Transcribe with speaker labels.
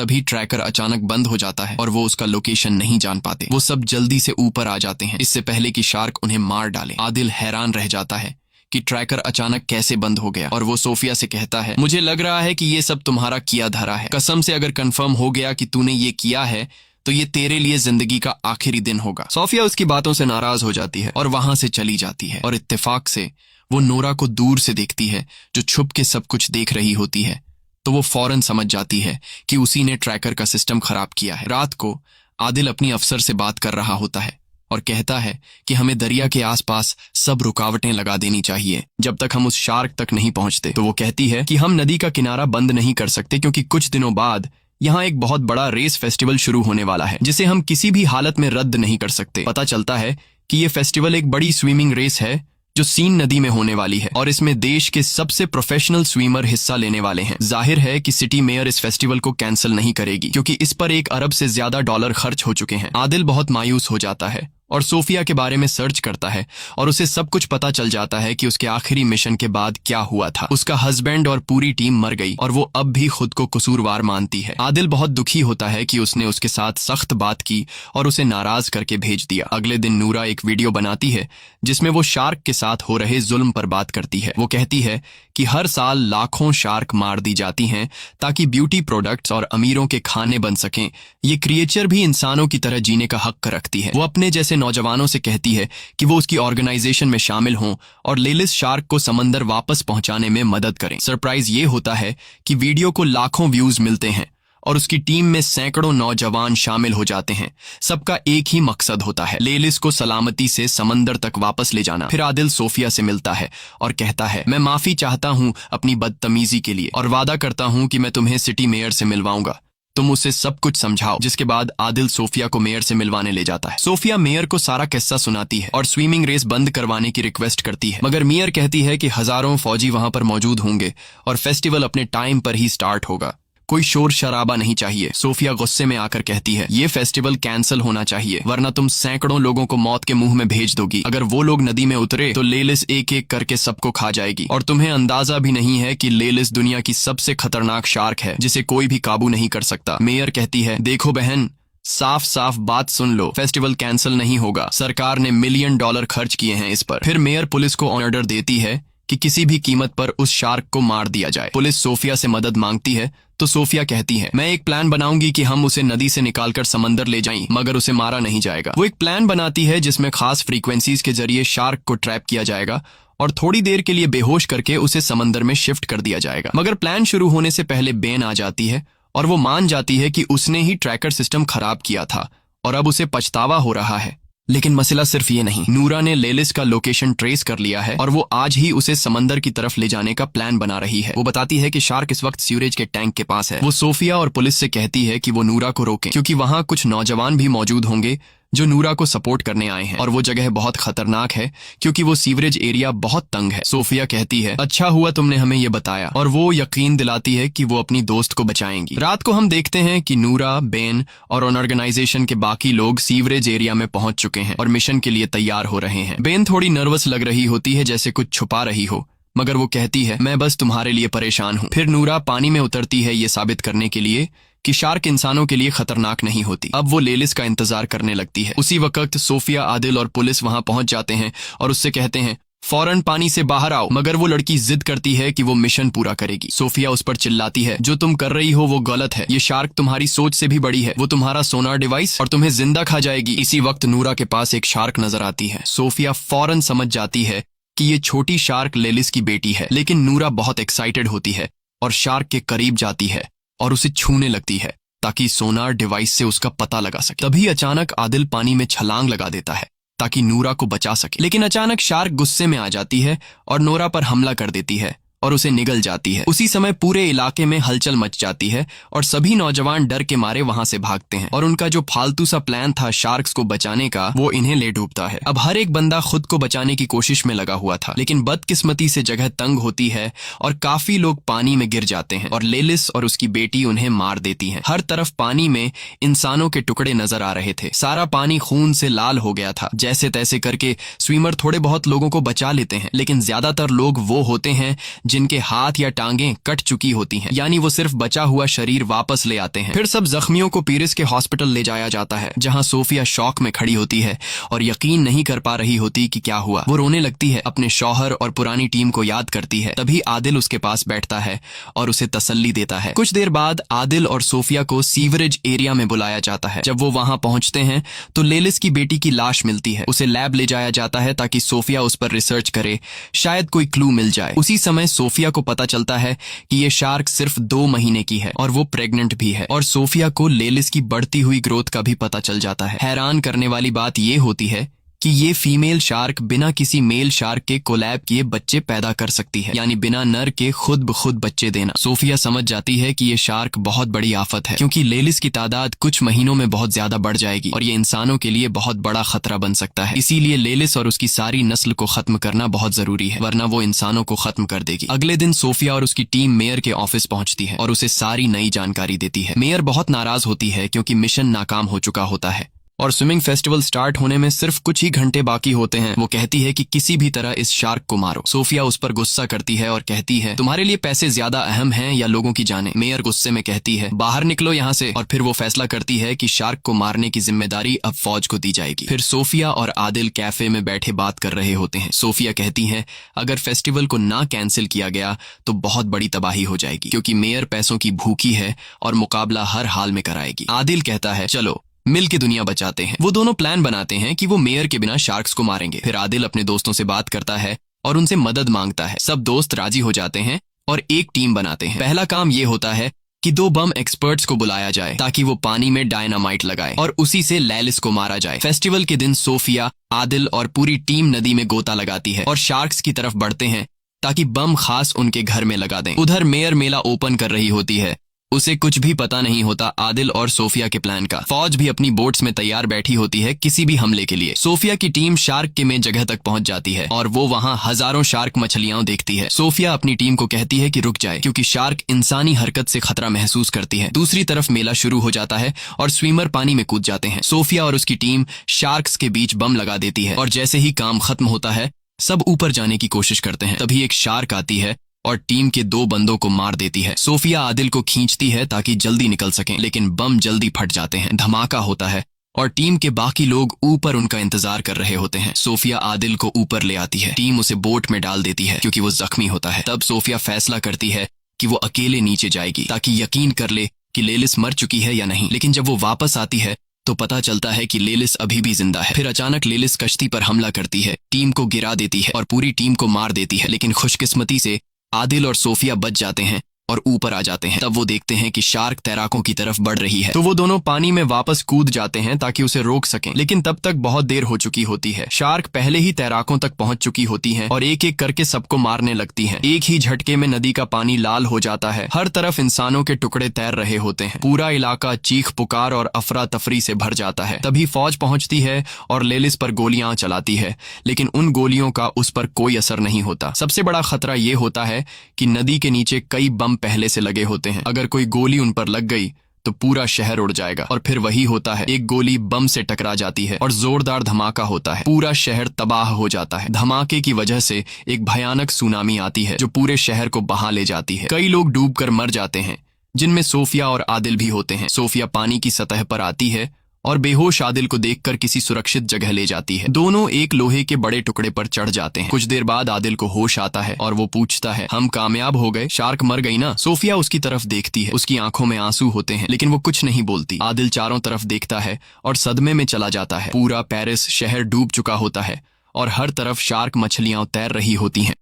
Speaker 1: तभी ट्रैकर अचानक बंद हो जाता है और वो उसका लोकेशन नहीं जान पाते। वो सब जल्दी से ऊपर आ जाते हैं इससे पहले कि शार्क उन्हें मार डाले। आदिल हैरान रह जाता है कि ट्रैकर अचानक कैसे बंद हो गया और वो सोफिया से कहता है, मुझे लग रहा है कि ये सब तुम्हारा किया धरा है। कसम से अगर कंफर्म हो गया कि तूने ये किया है तो ये तेरे लिए जिंदगी का आखिरी दिन होगा। सोफिया उसकी बातों से नाराज हो जाती है और वहां से चली जाती है और इत्तेफाक से वो नोरा को दूर से देखती है जो छुप के सब कुछ देख रही होती है। तो वो फौरन समझ जाती है कि उसी ने ट्रैकर का सिस्टम खराब किया है। रात को आदिल अपनी अफसर से बात कर रहा होता है और कहता है कि हमें दरिया के आसपास सब रुकावटें लगा देनी चाहिए जब तक हम उस शार्क तक नहीं पहुंचते। तो वो कहती है कि हम नदी का किनारा बंद नहीं कर सकते क्योंकि कुछ दिनों बाद यहाँ एक बहुत बड़ा रेस फेस्टिवल शुरू होने वाला है जिसे हम किसी भी हालत में रद्द नहीं कर सकते। पता चलता है कि ये फेस्टिवल एक बड़ी स्विमिंग रेस है जो सीन नदी में होने वाली है और इसमें देश के सबसे प्रोफेशनल स्विमर हिस्सा लेने वाले हैं। जाहिर है कि सिटी मेयर इस फेस्टिवल को कैंसिल नहीं करेगी क्योंकि इस पर $1 अरब से ज्यादा डॉलर खर्च हो चुके हैं। आदिल बहुत मायूस हो जाता है और सोफिया के बारे में सर्च करता है और उसे सब कुछ पता चल जाता है कि उसके आखिरी मिशन के बाद क्या हुआ था। उसका हस्बैंड और पूरी टीम मर गई और वो अब भी खुद को कसूरवार मानती है। आदिल बहुत दुखी होता है कि उसने उसके साथ सख्त बात की और उसे नाराज करके भेज दिया। अगले दिन नूरा एक वीडियो बनाती है जिसमें वो शार्क के साथ हो रहे जुल्म पर बात करती है। वो कहती है कि हर साल लाखों शार्क मार दी जाती हैं ताकि ब्यूटी प्रोडक्ट्स और अमीरों के खाने बन सकें। ये क्रिएचर भी इंसानों की तरह जीने का हक रखती है। वो अपने जैसे नौजवानों से कहती है कि वो उसकी ऑर्गेनाइजेशन में शामिल हों और लेलिस शार्क को समंदर वापस पहुंचाने में मदद करें। सरप्राइज ये होता है कि वीडियो को लाखों व्यूज मिलते हैं और उसकी टीम में सैकड़ों नौजवान शामिल हो जाते हैं। सबका एक ही मकसद होता है, लेलिस को सलामती से समंदर तक वापस ले जाना। फिर आदिल सोफिया से मिलता है और कहता है, मैं माफी चाहता हूं अपनी बदतमीजी के लिए और वादा करता हूं कि मैं तुम्हें सिटी मेयर से मिलवाऊंगा। तुम उसे सब कुछ समझाओ। जिसके बाद आदिल सोफिया को मेयर से मिलवाने ले जाता है। सोफिया मेयर को सारा किस्सा सुनाती है और स्विमिंग रेस बंद करवाने की रिक्वेस्ट करती है, मगर मेयर कहती है कि हजारों फौजी वहां पर मौजूद होंगे और फेस्टिवल अपने टाइम पर ही स्टार्ट होगा। कोई शोर शराबा नहीं चाहिए। सोफिया गुस्से में आकर कहती है, ये फेस्टिवल कैंसिल होना चाहिए वरना तुम सैकड़ों लोगों को मौत के मुंह में भेज दोगी। अगर वो लोग नदी में उतरे तो लेलिस एक एक करके सबको खा जाएगी और तुम्हें अंदाजा भी नहीं है कि लेलिस दुनिया की सबसे खतरनाक शार्क है जिसे कोई भी काबू नहीं कर सकता। मेयर कहती है, देखो बहन, साफ साफ बात सुन लो, फेस्टिवल कैंसिल नहीं होगा। सरकार ने $1 मिलियन खर्च किए हैं इस पर। फिर मेयर पुलिस को ऑर्डर देती है कि किसी भी कीमत पर उस शार्क को मार दिया जाए। पुलिस सोफिया से मदद मांगती है तो सोफिया कहती है, मैं एक प्लान बनाऊंगी कि हम उसे नदी से निकालकर समंदर ले जाएं, मगर उसे मारा नहीं जाएगा। वो एक प्लान बनाती है जिसमें खास फ्रीक्वेंसीज के जरिए शार्क को ट्रैप किया जाएगा और थोड़ी देर के लिए बेहोश करके उसे समंदर में शिफ्ट कर दिया जाएगा। मगर प्लान शुरू होने से पहले बेन आ जाती है और वो मान जाती है कि उसने ही ट्रैकर सिस्टम खराब किया था और अब उसे पछतावा हो रहा है। लेकिन मसला सिर्फ ये नहीं, नूरा ने लेलिस का लोकेशन ट्रेस कर लिया है और वो आज ही उसे समंदर की तरफ ले जाने का प्लान बना रही है। वो बताती है कि शार्क इस वक्त सीवरेज के टैंक के पास है। वो सोफिया और पुलिस से कहती है कि वो नूरा को रोकें क्योंकि वहां कुछ नौजवान भी मौजूद होंगे जो नूरा को सपोर्ट करने आए हैं और वो जगह बहुत खतरनाक है क्योंकि वो सीवरेज एरिया बहुत तंग है। सोफिया कहती है, अच्छा हुआ तुमने हमें ये बताया, और वो यकीन दिलाती है कि वो अपनी दोस्त को बचाएंगी। रात को हम देखते हैं कि नूरा, बेन और ऑर्गेनाइजेशन के बाकी लोग सीवरेज एरिया में पहुंच चुके हैं और मिशन के लिए तैयार हो रहे हैं। बेन थोड़ी नर्वस लग रही होती है, जैसे कुछ छुपा रही हो, मगर वो कहती है, मैं बस तुम्हारे लिए परेशान हूँ। फिर नूरा पानी में उतरती है ये साबित करने के लिए कि शार्क इंसानों के लिए खतरनाक नहीं होती। अब वो लेलिस का इंतजार करने लगती है। उसी वक्त सोफिया, आदिल और पुलिस वहां पहुंच जाते हैं और उससे कहते हैं, फौरन पानी से बाहर आओ, मगर वो लड़की जिद करती है कि वो मिशन पूरा करेगी। सोफिया उस पर चिल्लाती है, जो तुम कर रही हो वो गलत है, ये शार्क तुम्हारी सोच से भी बड़ी है, वो तुम्हारा सोनार डिवाइस और तुम्हें जिंदा खा जाएगी। इसी वक्त नूरा के पास एक शार्क नजर आती है। सोफिया फौरन समझ जाती है कि ये छोटी शार्क लेलिस की बेटी है, लेकिन नूरा बहुत एक्साइटेड होती है और शार्क के करीब जाती है और उसे छूने लगती है ताकि सोनार डिवाइस से उसका पता लगा सके। तभी अचानक आदिल पानी में छलांग लगा देता है ताकि नूरा को बचा सके, लेकिन अचानक शार्क गुस्से में आ जाती है और नूरा पर हमला कर देती है और उसे निगल जाती है। उसी समय पूरे इलाके में हलचल मच जाती है और सभी नौजवान डर के मारे वहां से भागते हैं और उनका जो फालतू सा प्लान था शार्क्स को बचाने का, वो इन्हें ले डूबता है। अब हर एक बंदा खुद को बचाने की कोशिश में लगा हुआ था, लेकिन बदकिस्मती से जगह तंग होती है और काफी लोग पानी में गिर जाते हैं और लेलिस और उसकी बेटी उन्हें मार देती हैं। हर तरफ पानी में इंसानों के टुकड़े नजर आ रहे थे। सारा पानी खून से लाल हो गया था। जैसे तैसे करके स्विमर थोड़े बहुत लोगों को बचा लेते हैं, लेकिन ज्यादातर लोग वो होते हैं जिनके हाथ या टांगें कट चुकी होती हैं, यानी वो सिर्फ बचा हुआ शरीर वापस ले आते हैं। फिर सब जख्मियों को पीरिस के हॉस्पिटल ले जाया जाता है, जहां सोफिया शॉक में खड़ी होती है और यकीन नहीं कर पा रही होती कि क्या हुआ। वो रोने लगती है, अपने शौहर और पुरानी टीम को याद करती है। तभी आदिल उसके पास बैठता है और उसे तसल्ली देता है। कुछ देर बाद आदिल और सोफिया को सीवरेज एरिया में बुलाया जाता है। जब वो वहां पहुंचते हैं तो लेलिस की बेटी की लाश मिलती है। उसे लैब ले जाया जाता है ताकि सोफिया उस पर रिसर्च करे, शायद कोई क्लू मिल जाए। उसी समय सोफिया को पता चलता है कि ये शार्क सिर्फ 2 महीने की है और वो प्रेग्नेंट भी है। और सोफिया को लेलिस की बढ़ती हुई ग्रोथ का भी पता चल जाता है। हैरान करने वाली बात ये होती है कि ये फीमेल शार्क बिना किसी मेल शार्क के कोलैब किए बच्चे पैदा कर सकती है, यानी बिना नर के खुद ब खुद बच्चे देना। सोफिया समझ जाती है कि ये शार्क बहुत बड़ी आफत है, क्योंकि लेलिस की तादाद कुछ महीनों में बहुत ज्यादा बढ़ जाएगी और ये इंसानों के लिए बहुत बड़ा खतरा बन सकता है। इसीलिए लेलिस और उसकी सारी नस्ल को खत्म करना बहुत जरूरी है, वरना वो इंसानों को खत्म कर देगी। अगले दिन सोफिया और उसकी टीम मेयर के ऑफिस पहुंचती है और उसे सारी नई जानकारी देती है। मेयर बहुत नाराज होती है क्योंकि मिशन नाकाम हो चुका होता है और स्विमिंग फेस्टिवल स्टार्ट होने में सिर्फ कुछ ही घंटे बाकी होते हैं। वो कहती है कि किसी भी तरह इस शार्क को मारो। सोफिया उस पर गुस्सा करती है और कहती है, तुम्हारे लिए पैसे ज्यादा अहम हैं या लोगों की जानें? मेयर गुस्से में कहती है, बाहर निकलो यहाँ से। और फिर वो फैसला करती है कि शार्क को मारने की जिम्मेदारी अब फौज को दी जाएगी। फिर सोफिया और आदिल कैफे में बैठे बात कर रहे होते हैं। सोफिया कहती है, अगर फेस्टिवल को ना कैंसिल किया गया तो बहुत बड़ी तबाही हो जाएगी, क्योंकि मेयर पैसों की भूखी है और मुकाबला हर हाल में कराएगी। आदिल कहता है, चलो मिल के दुनिया बचाते हैं। वो दोनों प्लान बनाते हैं कि वो मेयर के बिना शार्क्स को मारेंगे। फिर आदिल अपने दोस्तों से बात करता है और उनसे मदद मांगता है। सब दोस्त राजी हो जाते हैं और एक टीम बनाते हैं। पहला काम ये होता है कि 2 बम एक्सपर्ट्स को बुलाया जाए ताकि वो पानी में डायनामाइट लगाए और उसी से लेलिस को मारा जाए। फेस्टिवल के दिन सोफिया, आदिल और पूरी टीम नदी में गोता लगाती है और शार्क्स की तरफ बढ़ते हैं ताकि बम खास उनके घर में लगा दें। उधर मेयर मेला ओपन कर रही होती है। उसे कुछ भी पता नहीं होता आदिल और सोफिया के प्लान का। फौज भी अपनी बोट्स में तैयार बैठी होती है किसी भी हमले के लिए। सोफिया की टीम शार्क के में जगह तक पहुंच जाती है और वो वहां हजारों शार्क मछलियां देखती है। सोफिया अपनी टीम को कहती है कि रुक जाए, क्योंकि शार्क इंसानी हरकत से खतरा महसूस करती है। दूसरी तरफ मेला शुरू हो जाता है और स्विमर पानी में कूद जाते हैं। सोफिया और उसकी टीम शार्क्स के बीच बम लगा देती है और जैसे ही काम खत्म होता है सब ऊपर जाने की कोशिश करते हैं। तभी एक शार्क आती है और टीम के 2 बंदों को मार देती है। सोफिया आदिल को खींचती है ताकि जल्दी निकल सकें, लेकिन बम जल्दी फट जाते हैं। धमाका होता है और टीम के बाकी लोग ऊपर उनका इंतजार कर रहे होते हैं। सोफिया आदिल को ऊपर ले आती है। टीम उसे बोट में डाल देती है क्योंकि वो जख्मी होता है। तब सोफिया फैसला करती है कि वो अकेले नीचे जाएगी ताकि यकीन कर ले कि लेलिस मर चुकी है या नहीं। लेकिन जब वो वापस आती है तो पता चलता है कि लेलिस अभी भी जिंदा है। फिर अचानक लेलिस कश्ती पर हमला करती है, टीम को गिरा देती है और पूरी टीम को मार देती है। लेकिन खुशकिस्मती से आदिल और सोफिया बच जाते हैं और ऊपर आ जाते हैं। तब वो देखते हैं कि शार्क तैराकों की तरफ बढ़ रही है, तो वो दोनों पानी में वापस कूद जाते हैं ताकि उसे रोक सकें। लेकिन तब तक बहुत देर हो चुकी होती है। शार्क पहले ही तैराकों तक पहुंच चुकी होती हैं और एक एक करके सबको मारने लगती हैं। एक ही झटके में नदी का पानी लाल हो जाता है। हर तरफ इंसानों के टुकड़े तैर रहे होते हैं। पूरा इलाका चीख पुकार और अफरा तफरी से भर जाता है। तभी फौज पहुंचती है और लेलिस पर गोलियां चलाती है, लेकिन उन गोलियों का उस पर कोई असर नहीं होता। सबसे बड़ा खतरा ये होता है कि नदी के नीचे कई बम पहले से लगे होते हैं। अगर कोई गोली उन पर लग गई तो पूरा शहर उड़ जाएगा। और फिर वही होता है, एक गोली बम से टकरा जाती है और जोरदार धमाका होता है। पूरा शहर तबाह हो जाता है। धमाके की वजह से एक भयानक सुनामी आती है जो पूरे शहर को बहा ले जाती है। कई लोग डूबकर मर जाते हैं, जिनमें सोफिया और आदिल भी होते हैं। सोफिया पानी की सतह पर आती है और बेहोश आदिल को देखकर किसी सुरक्षित जगह ले जाती है। दोनों एक लोहे के बड़े टुकड़े पर चढ़ जाते हैं। कुछ देर बाद आदिल को होश आता है और वो पूछता है, हम कामयाब हो गए? शार्क मर गई ना? सोफिया उसकी तरफ देखती है। उसकी आंखों में आंसू होते हैं, लेकिन वो कुछ नहीं बोलती। आदिल चारों तरफ देखता है और सदमे में चला जाता है। पूरा पेरिस शहर डूब चुका होता है और हर तरफ शार्क मछलियां तैर रही होती हैं।